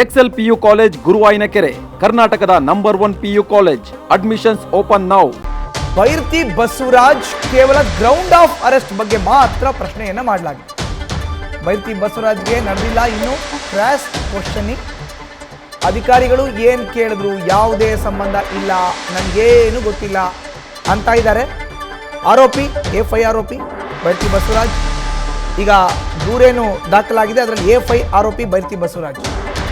Excel PU college ಗುರುವಾಯಿನಕೆರೆ, ಕರ್ನಾಟಕದ number 1 PU college. Admissions open now. Byrathi Basavaraj ಕೇವಲ ground of arrest ಬಗ್ಗೆ ಮಾತ್ರ ಪ್ರಶ್ನೆಯನ್ನ ಮಾಡಲಾಗಿದೆ. ಬೈರತಿ ಬಸವರಾಜ್ಗೆ ನಡೆದಿಲ್ಲ ಇನ್ನು ಕ್ರಾಸ್ ಕ್ವಶನಿಂಗ್. ಅಧಿಕಾರಿಗಳು ಏನು ಕೇಳಿದ್ರು ಯಾವುದೇ ಸಂಬಂಧ ಇಲ್ಲ, ನನಗೇನು ಗೊತ್ತಿಲ್ಲ ಅಂತ ಇದ್ದಾರೆ. ಆರೋಪಿ A5 ಆರೋಪಿ ಬೈರತಿ ಬಸವರಾಜ್. ಈಗ ದೂರೇನು ದಾಖಲಾಗಿದೆ, ಅದರಲ್ಲಿ A5 ಆರೋಪಿ ಬೈರತಿ ಬಸವರಾಜ್.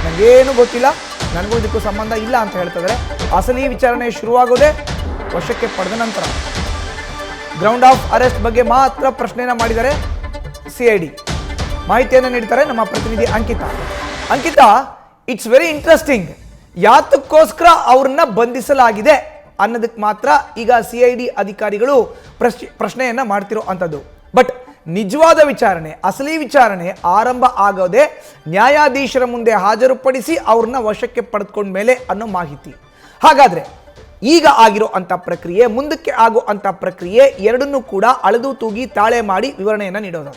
ನನಗೇನು ಗೊತ್ತಿಲ್ಲ, ನನಗೂ ಇದಕ್ಕೂ ಸಂಬಂಧ ಇಲ್ಲ ಅಂತ ಹೇಳ್ತಿದ್ದಾರೆ. ಅಸಲಿ ವಿಚಾರಣೆ ಶುರುವಾಗೋದೇ ವಶಕ್ಕೆ ಪಡೆದ ನಂತರ. ಗ್ರೌಂಡ್ ಆಫ್ ಅರೆಸ್ಟ್ ಬಗ್ಗೆ ಮಾತ್ರ ಪ್ರಶ್ನೆಯನ್ನು ಮಾಡಿದ್ದಾರೆ CID. ಮಾಹಿತಿಯನ್ನು ನೀಡ್ತಾರೆ ನಮ್ಮ ಪ್ರತಿನಿಧಿ ಅಂಕಿತಾ, ಇಟ್ಸ್ ವೆರಿ ಇಂಟ್ರೆಸ್ಟಿಂಗ್. ಯಾತಕ್ಕೋಸ್ಕರ ಅವ್ರನ್ನ ಬಂಧಿಸಲಾಗಿದೆ ಅನ್ನೋದಕ್ಕೆ ಮಾತ್ರ ಈಗ CID ಅಧಿಕಾರಿಗಳು ಪ್ರಶ್ನೆಯನ್ನ ಮಾಡ್ತಿರೋ ಅಂಥದ್ದು. ಬಟ್ ನಿಜವಾದ ವಿಚಾರಣೆ, ಅಸಲಿ ವಿಚಾರಣೆ ಆರಂಭ ಆಗೋದೇ ನ್ಯಾಯಾಧೀಶರ ಮುಂದೆ ಹಾಜರುಪಡಿಸಿ ಅವ್ರನ್ನ ವಶಕ್ಕೆ ಪಡೆದುಕೊಂಡ ಮೇಲೆ ಅನ್ನೋ ಮಾಹಿತಿ. ಹಾಗಾದ್ರೆ ಈಗ ಆಗಿರೋ ಅಂಥ ಪ್ರಕ್ರಿಯೆ, ಮುಂದಕ್ಕೆ ಆಗೋ ಅಂಥ ಪ್ರಕ್ರಿಯೆ ಎರಡನ್ನೂ ಕೂಡ ಅಳೆದು ತೂಗಿ ತಾಳೆ ಮಾಡಿ ವಿವರಣೆಯನ್ನು ನೀಡೋದು.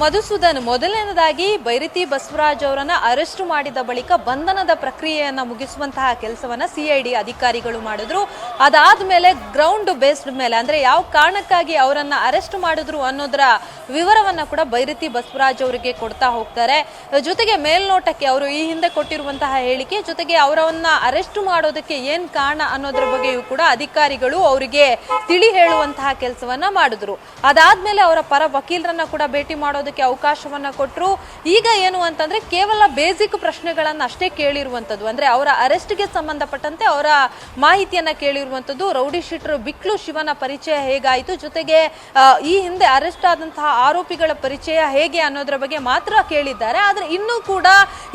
ಮಧುಸೂದನ್, ಮೊದಲನೇದಾಗಿ ಬೈರತಿ ಬಸವರಾಜ್ ಅವರನ್ನ ಅರೆಸ್ಟ್ ಮಾಡಿದ ಬಳಿಕ ಬಂಧನದ ಪ್ರಕ್ರಿಯೆಯನ್ನ ಮುಗಿಸುವಂತಹ ಕೆಲಸವನ್ನ CID ಅಧಿಕಾರಿಗಳು ಮಾಡಿದ್ರು. ಅದಾದ್ಮೇಲೆ ಗ್ರೌಂಡ್ ಬೇಸ್ಡ್ ಮೇಲೆ, ಅಂದ್ರೆ ಯಾವ ಕಾರಣಕ್ಕಾಗಿ ಅವರನ್ನ ಅರೆಸ್ಟ್ ಮಾಡಿದ್ರು ಅನ್ನೋದರ ವಿವರವನ್ನ ಕೂಡ ಬೈರತಿ ಬಸವರಾಜ್ ಅವರಿಗೆ ಕೊಡ್ತಾ ಹೋಗ್ತಾರೆ. ಜೊತೆಗೆ ಮೇಲ್ನೋಟಕ್ಕೆ ಅವರು ಈ ಹಿಂದೆ ಕೊಟ್ಟಿರುವಂತಹ ಹೇಳಿಕೆ, ಜೊತೆಗೆ ಅವರನ್ನ ಅರೆಸ್ಟ್ ಮಾಡೋದಕ್ಕೆ ಏನ್ ಕಾರಣ ಅನ್ನೋದ್ರ ಬಗ್ಗೆಯೂ ಕೂಡ ಅಧಿಕಾರಿಗಳು ಅವರಿಗೆ ತಿಳಿ ಹೇಳುವಂತಹ ಕೆಲಸವನ್ನ ಮಾಡಿದ್ರು. ಅದಾದ್ಮೇಲೆ ಅವರ ಪರ ವಕೀಲರನ್ನ ಕೂಡ ಭೇಟಿ ಮಾಡೋದಕ್ಕೆ ಅವಕಾಶವನ್ನ ಕೊಟ್ಟರು. ಈಗ ಏನು ಅಂತಂದ್ರೆ ಕೇವಲ ಬೇಸಿಕ್ ಪ್ರಶ್ನೆಗಳನ್ನ ಅಷ್ಟೇ ಕೇಳಿರುವಂತದ್ದು, ಅಂದ್ರೆ ಅವರ ಅರೆಸ್ಟ್ಗೆ ಸಂಬಂಧಪಟ್ಟಂತೆ ಅವರ ಮಾಹಿತಿಯನ್ನ ಕೇಳಿರುವಂತದ್ದು. ರೌಡಿ ಶೀಟರ್ ಬಿಕ್ಲು ಶಿವನ ಪರಿಚಯ ಹೇಗಾಯಿತು, ಜೊತೆಗೆ ಈ ಹಿಂದೆ ಅರೆಸ್ಟ್ ಆದಂತಹ ಆರೋಪಿಗಳ ಪರಿಚಯ ಹೇಗೆ ಅನ್ನೋದ್ರ ಬಗ್ಗೆ ಮಾತ್ರ ಕೇಳಿದ್ದಾರೆ. ಆದ್ರೆ ಇನ್ನೂ ಕೂಡ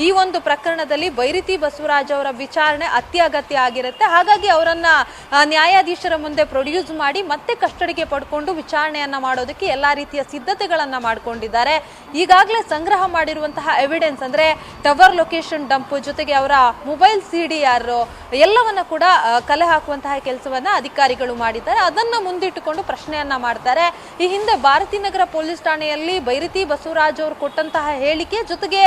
ಈ ಒಂದು ಪ್ರಕರಣದಲ್ಲಿ ಬೈರತಿ ಬಸವರಾಜ್ ಅವರ ವಿಚಾರಣೆ ಅತ್ಯಗತ್ಯ ಆಗಿರುತ್ತೆ. ಹಾಗಾಗಿ ಅವರನ್ನ ನ್ಯಾಯಾಧೀಶರ ಮುಂದೆ ಪ್ರೊಡ್ಯೂಸ್ ಮಾಡಿ ಮತ್ತೆ ಕಸ್ಟಡಿಗೆ ಪಡ್ಕೊಂಡು ವಿಚಾರಣೆಯನ್ನ ಮಾಡೋದಕ್ಕೆ ಎಲ್ಲಾ ರೀತಿಯ ಸಿದ್ಧತೆಗಳನ್ನ ಮಾಡಿಕೊಂಡಿದ್ದಾರೆ. ಈಗಾಗಲೇ ಸಂಗ್ರಹ ಮಾಡಿರುವಂತಹ ಎವಿಡೆನ್ಸ್, ಅಂದ್ರೆ ಟವರ್ ಲೊಕೇಶನ್ ಡಂಪ್, ಜೊತೆಗೆ ಅವರ ಮೊಬೈಲ್ CDR ಎಲ್ಲವನ್ನ ಕೂಡ ಕಲೆ ಹಾಕುವಂತಹ ಕೆಲಸವನ್ನ ಅಧಿಕಾರಿಗಳು ಮಾಡಿದ್ದಾರೆ. ಅದನ್ನ ಮುಂದಿಟ್ಟುಕೊಂಡು ಪ್ರಶ್ನೆಯನ್ನ ಮಾಡ್ತಾರೆ. ಈ ಹಿಂದೆ ಭಾರತೀನಗರ ಪೊಲೀಸ್ ಠಾಣೆಯಲ್ಲಿ ಬೈರತಿ ಬಸವರಾಜ್ ಅವರು ಕೊಟ್ಟಂತಹ ಹೇಳಿಕೆ ಜೊತೆಗೆ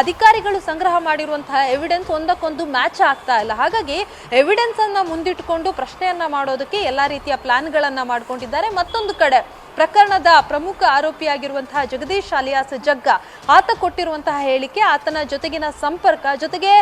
ಅಧಿಕಾರಿಗಳು ಸಂಗ್ರಹ ಮಾಡಿರುವಂತಹ ಎವಿಡೆನ್ಸ್ ಒಂದಕ್ಕೊಂದು ಮ್ಯಾಚ್ ಆಗ್ತಾ ಇಲ್ಲ. ಹಾಗಾಗಿ ಎವಿಡೆನ್ಸ್ ಅನ್ನ ಮುಂದಿಟ್ಟುಕೊಂಡು ಪ್ರಶ್ನೆಯನ್ನ ಮಾಡೋದಕ್ಕೆ ಎಲ್ಲಾ ರೀತಿಯ ಪ್ಲಾನ್ ಗಳನ್ನ ಮಾಡ್ಕೊಂಡಿದ್ದಾರೆ. ಮತ್ತೊಂದು ಕಡೆ ಪ್ರಕರಣದ ಪ್ರಮುಖ ಆರೋಪಿಯಾಗಿರುವಂತಹ ಜಗದೀಶ್ ಅಲಿಯಾಸ್ ಜಗ್ಗ, ಆತ ಕೊಟ್ಟಿರುವಂತಹ ಹೇಳಿಕೆ, ಆತನ ಜೊತೆಗಿನ ಸಂಪರ್ಕ, ಜೊತೆಗೆ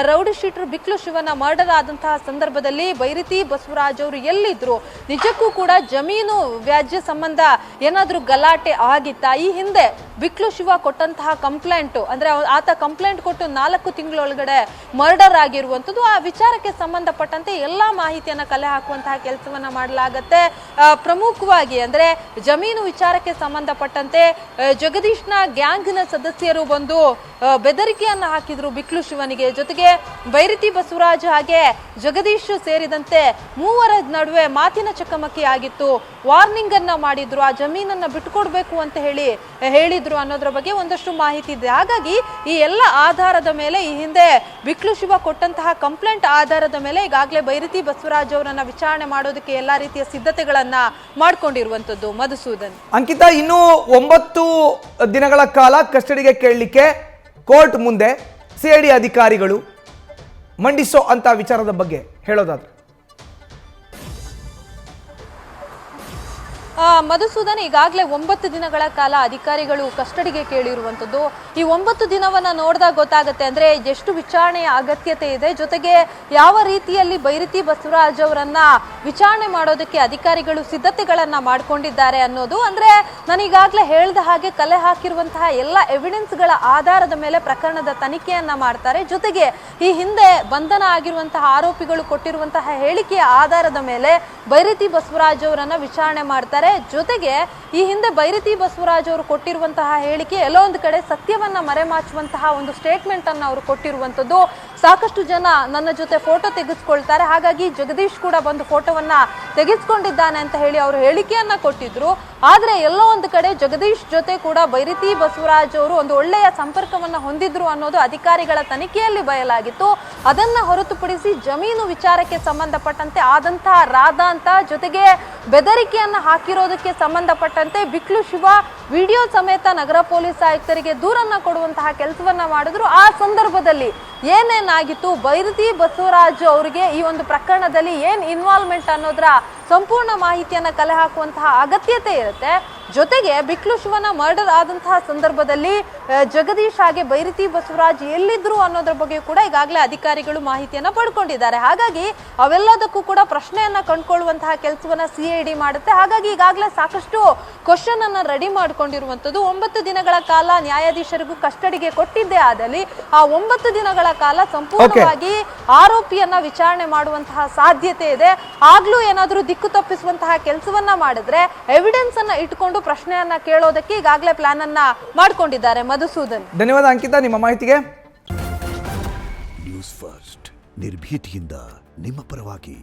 ರೌಡಿ ಶೀಟರ್ ಬಿಕ್ಲು ಶಿವನ ಮರ್ಡರ್ ಆದಂತಹ ಸಂದರ್ಭದಲ್ಲಿ ಬೈರತಿ ಬಸವರಾಜ್ ಅವರು ಎಲ್ಲಿದ್ರು, ನಿಜಕ್ಕೂ ಕೂಡ ಜಮೀನು ವ್ಯಾಜ್ಯ ಸಂಬಂಧ ಏನಾದ್ರೂ ಗಲಾಟೆ ಆಗಿತ್ತಾ, ಈ ಹಿಂದೆ ಬಿಕ್ಲು ಶಿವ ಕೊಟ್ಟಂತಹ ಕಂಪ್ಲೇಂಟ್, ಅಂದ್ರೆ ಆತ ಕಂಪ್ಲೇಂಟ್ ಕೊಟ್ಟು 4 ತಿಂಗಳೊಳಗಡೆ ಮರ್ಡರ್ ಆಗಿರುವಂತದ್ದು, ಆ ವಿಚಾರಕ್ಕೆ ಸಂಬಂಧಪಟ್ಟಂತೆ ಎಲ್ಲಾ ಮಾಹಿತಿಯನ್ನ ಕಲೆ ಹಾಕುವಂತಹ ಕೆಲಸವನ್ನ ಮಾಡಲಾಗತ್ತೆ. ಪ್ರಮುಖವಾಗಿ ಅಂದ್ರೆ ಜಮೀನು ವಿಚಾರಕ್ಕೆ ಸಂಬಂಧಪಟ್ಟಂತೆ ಜಗದೀಶ್ನ ಗ್ಯಾಂಗ್ನ ಸದಸ್ಯರು ಬಂದು ಬೆದರಿಕೆಯನ್ನ ಹಾಕಿದ್ರು ಬಿಕ್ಲು ಶಿವನಿಗೆ. ಜೊತೆಗೆ ಬೈರತಿ ಬಸವರಾಜ್ ಹಾಗೆ ಜಗದೀಶ್ ಸೇರಿದಂತೆ 3 ನಡುವೆ ಮಾತಿನ ಚಕಮಕಿ ಆಗಿತ್ತು. ವಾರ್ನಿಂಗ್ ಅನ್ನ ಮಾಡಿದ್ರು, ಆ ಜಮೀನನ್ನ ಬಿಟ್ಕೊಡ್ಬೇಕು ಅಂತ ಹೇಳಿದ್ರು ಅನ್ನೋದ್ರ ಬಗ್ಗೆ ಒಂದಷ್ಟು ಮಾಹಿತಿ ಇದೆ. ಹಾಗಾಗಿ ಈ ಎಲ್ಲ ಆಧಾರದ ಮೇಲೆ, ಈ ಹಿಂದೆ ಬಿಕ್ಲು ಶಿವ ಕೊಟ್ಟಂತಹ ಕಂಪ್ಲೇಂಟ್ ಆಧಾರದ ಮೇಲೆ ಈಗಾಗಲೇ ಬೈರತಿ ಬಸವರಾಜ್ ಅವರನ್ನ ವಿಚಾರಣೆ ಮಾಡೋದಕ್ಕೆ ಎಲ್ಲಾ ರೀತಿಯ ಸಿದ್ಧತೆಗಳನ್ನ ಮಾಡ್ಕೊಂಡಿರುವಂತದ್ದು. ಮಧುಸೂದನ್, ಅಂಕಿತಾ, ಇನ್ನು 9 ದಿನಗಳ ಕಾಲ ಕಸ್ಟಡಿಗೆ ಕೇಳಲಿಕ್ಕೆ ಕೋರ್ಟ್ ಮುಂದೆ CID ಅಧಿಕಾರಿಗಳು ಮಂಡಿಸೋ ಅಂತ ವಿಚಾರದ ಬಗ್ಗೆ ಹೇಳೋದಾದ್ರೆ ಮಧುಸೂದನ್, ಈಗಾಗಲೇ 9 ದಿನಗಳ ಕಾಲ ಅಧಿಕಾರಿಗಳು ಕಸ್ಟಡಿಗೆ ಕೇಳಿರುವಂತದ್ದು. ಈ 9 ದಿನವನ್ನ ನೋಡಿದಾಗ ಗೊತ್ತಾಗುತ್ತೆ ಅಂದ್ರೆ ಎಷ್ಟು ವಿಚಾರಣೆಯ ಅಗತ್ಯತೆ ಇದೆ, ಜೊತೆಗೆ ಯಾವ ರೀತಿಯಲ್ಲಿ ಬೈರತಿ ಬಸವರಾಜ್ ಅವರನ್ನ ವಿಚಾರಣೆ ಮಾಡೋದಕ್ಕೆ ಅಧಿಕಾರಿಗಳು ಸಿದ್ಧತೆಗಳನ್ನ ಮಾಡ್ಕೊಂಡಿದ್ದಾರೆ ಅನ್ನೋದು. ಅಂದ್ರೆ ನಾನು ಈಗಾಗಲೇ ಹೇಳಿದ ಹಾಗೆ ಕಲೆ ಹಾಕಿರುವಂತಹ ಎಲ್ಲ ಎವಿಡೆನ್ಸ್ ಗಳ ಆಧಾರದ ಮೇಲೆ ಪ್ರಕರಣದ ತನಿಖೆಯನ್ನ ಮಾಡ್ತಾರೆ. ಜೊತೆಗೆ ಈ ಹಿಂದೆ ಬಂಧನ ಆಗಿರುವಂತಹ ಆರೋಪಿಗಳು ಕೊಟ್ಟಿರುವಂತಹ ಹೇಳಿಕೆಯ ಆಧಾರದ ಮೇಲೆ ಬೈರತಿ ಬಸವರಾಜ್ ಅವರನ್ನ ವಿಚಾರಣೆ ಮಾಡ್ತಾರೆ. ಜೊತೆಗೆ ಈ ಹಿಂದೆ ಬೈರತಿ ಬಸವರಾಜ್ ಅವರು ಕೊಟ್ಟಿರುವಂತಹ ಹೇಳಿಕೆ ಎಲ್ಲೋ ಒಂದು ಕಡೆ ಸತ್ಯವನ್ನ ಮರೆಮಾಚುವಂತಹ ಒಂದು ಸ್ಟೇಟ್ಮೆಂಟ್ ಅನ್ನ ಅವರು ಕೊಟ್ಟಿರುವಂತದ್ದು. ಸಾಕಷ್ಟು ಜನ ನನ್ನ ಜೊತೆ ಫೋಟೋ ತೆಗೆಸ್ಕೊಳ್ತಾರೆ, ಹಾಗಾಗಿ ಜಗದೀಶ್ ಕೂಡ ಬಂದು ಫೋಟೋವನ್ನ ತೆಗೆಸ್ಕೊಂಡಿದ್ದಾನೆ ಅಂತ ಹೇಳಿ ಅವರು ಹೇಳಿಕೆಯನ್ನ ಕೊಟ್ಟಿದ್ರು. ಆದ್ರೆ ಎಲ್ಲೋ ಒಂದು ಕಡೆ ಜಗದೀಶ್ ಜೊತೆ ಕೂಡ ಬೈರತಿ ಬಸವರಾಜ್ ಅವರು ಒಂದು ಒಳ್ಳೆಯ ಸಂಪರ್ಕವನ್ನ ಹೊಂದಿದ್ರು ಅನ್ನೋದು ಅಧಿಕಾರಿಗಳ ತನಿಖೆಯಲ್ಲಿ ಬಯಲಾಗಿತ್ತು. ಅದನ್ನ ಹೊರತುಪಡಿಸಿ ಜಮೀನು ವಿಚಾರಕ್ಕೆ ಸಂಬಂಧಪಟ್ಟಂತೆ ಆದಂತಹ ರಾಧಾಂತ, ಜೊತೆಗೆ ಬೆದರಿಕೆಯನ್ನ ಹಾಕಿರೋದಕ್ಕೆ ಸಂಬಂಧಪಟ್ಟಂತೆ ಬಿಕ್ಲು ಶಿವ ವಿಡಿಯೋ ಸಮೇತ ನಗರ ಪೊಲೀಸ್ ಆಯುಕ್ತರಿಗೆ ದೂರನ್ನ ಕೊಡುವಂತಹ ಕೆಲಸವನ್ನ ಮಾಡಿದ್ರು. ಆ ಸಂದರ್ಭದಲ್ಲಿ ಏನೇನಾಗಿತ್ತು, ಬೈರತಿ ಬಸವರಾಜ್ ಅವರಿಗೆ ಈ ಒಂದು ಪ್ರಕರಣದಲ್ಲಿ ಏನ್ ಇನ್ವಾಲ್ವ್ಮೆಂಟ್ ಅನ್ನೋದ್ರ ಸಂಪೂರ್ಣ ಮಾಹಿತಿಯನ್ನ ಕಲೆ ಹಾಕುವಂತಹ ಅಗತ್ಯತೆ ಇರುತ್ತೆ. ಜೊತೆಗೆ ಬಿಕ್ಲು ಶಿವನ ಮರ್ಡರ್ ಆದಂತಹ ಸಂದರ್ಭದಲ್ಲಿ ಜಗದೀಶ್ ಹಾಗೆ ಬೈರತಿ ಬಸವರಾಜ್ ಎಲ್ಲಿದ್ರು ಅನ್ನೋದ್ರ ಬಗ್ಗೆ ಕೂಡ ಈಗಾಗಲೇ ಅಧಿಕಾರಿಗಳು ಮಾಹಿತಿಯನ್ನ ಪಡ್ಕೊಂಡಿದ್ದಾರೆ. ಹಾಗಾಗಿ ಅವೆಲ್ಲದಕ್ಕೂ ಕೂಡ ಪ್ರಶ್ನೆಯನ್ನ ಕಂಡುಕೊಳ್ಳುವಂತಹ ಕೆಲಸವನ್ನ CID ಮಾಡುತ್ತೆ. ಹಾಗಾಗಿ ಈಗಾಗಲೇ ಸಾಕಷ್ಟು ಕ್ವಶನ್ ಅನ್ನ ರೆಡಿ ಮಾಡ್ಕೊಂಡಿರುವಂತದ್ದು. 9 ದಿನಗಳ ಕಾಲ ನ್ಯಾಯಾಧೀಶರಿಗೂ ಕಸ್ಟಡಿಗೆ ಕೊಟ್ಟಿದ್ದೇ ಆದಲ್ಲಿ ಆ 9 ದಿನಗಳ ಕಾಲ ಸಂಪೂರ್ಣವಾಗಿ ಆರೋಪಿಯನ್ನ ವಿಚಾರಣೆ ಮಾಡುವಂತಹ ಸಾಧ್ಯತೆ ಇದೆ. ಆಗ್ಲೂ ಏನಾದ್ರೂ ದಿಕ್ಕು ತಪ್ಪಿಸುವಂತಹ ಕೆಲಸವನ್ನ ಮಾಡಿದ್ರೆ ಎವಿಡೆನ್ಸ್ ಅನ್ನ ಇಟ್ಕೊಂಡು ಪ್ರಶ್ನೆಯನ್ನ ಕೇಳೋದಕ್ಕೆ ಈಗಾಗಲೇ ಪ್ಲಾನ್ ಅನ್ನ ಮಾಡ್ಕೊಂಡಿದ್ದಾರೆ. ಮಧುಸೂದನ್, ಧನ್ಯವಾದ ಅಂಕಿತಾ ನಿಮ್ಮ ಮಾಹಿತಿಗೆ. ನ್ಯೂಸ್ ಫಸ್ಟ್ ನಿರ್ಭೀತಿಯಿಂದ ನಿಮ್ಮ ಪರವಾಗಿ.